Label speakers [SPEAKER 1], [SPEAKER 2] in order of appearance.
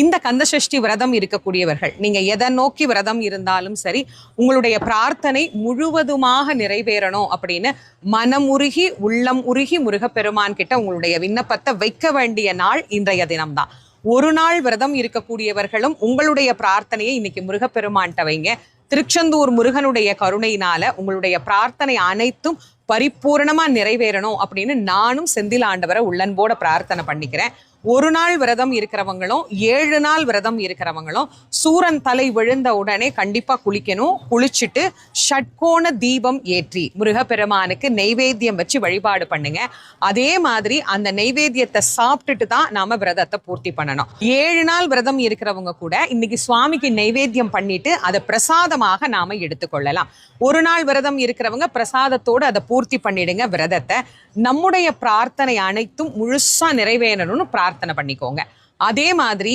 [SPEAKER 1] இந்த கந்தசஷ்டி விரதம் இருக்கக்கூடியவர்கள் நீங்க எதை நோக்கி விரதம் இருந்தாலும் சரி, உங்களுடைய பிரார்த்தனை முழுவதுமாக நிறைவேறணும் அப்படின்னு மனமுருகி உள்ளம் உருகி முருகப்பெருமான் கிட்ட உங்களுடைய விண்ணப்பத்தை வைக்க வேண்டிய நாள் இன்றைய தினம்தான். ஒரு நாள் விரதம் இருக்கக்கூடியவர்களும் உங்களுடைய பிரார்த்தனையை இன்னைக்கு முருகப்பெருமான்கிட்ட வைங்க. திருச்செந்தூர் முருகனுடைய கருணையினால உங்களுடைய பிரார்த்தனை அனைத்தும் பரிபூர்ணமா நிறைவேறணும் அப்படின்னு நானும் செந்தில் ஆண்டவரை உள்ளன்போட பிரார்த்தனை பண்ணிக்கிறேன். ஒரு நாள் விரதம் இருக்கிறவங்களும் 7 நாள் விரதம் இருக்கிறவங்களும் சூரன் தலை விழுந்த உடனே கண்டிப்பா குளிக்கணும். குளிச்சுட்டு ஷட்கோண தீபம் ஏற்றி முருகப்பெருமானுக்கு நெய்வேத்தியம் வச்சு வழிபாடு பண்ணுங்க. அதே மாதிரி அந்த நெய்வேத்தியத்தை சாப்பிட்டுட்டு தான் நாம விரதத்தை பூர்த்தி பண்ணணும். 7 நாள் விரதம் இருக்கிறவங்க கூட இன்னைக்கு சுவாமிக்கு நெய்வேத்தியம் பண்ணிட்டு அதை பிரசாதமாக நாம எடுத்துக்கொள்ளலாம். ஒரு நாள் விரதம் இருக்கிறவங்க பிரசாதத்தோடு அதை பூர்த்தி பண்ணிடுங்க விரதத்தை. நம்முடைய பிரார்த்தனை அனைத்தும் முழுசா நிறைவேறணும்னு பிரார்த்தனை பண்ணிக்கோங்க. அதே மாதிரி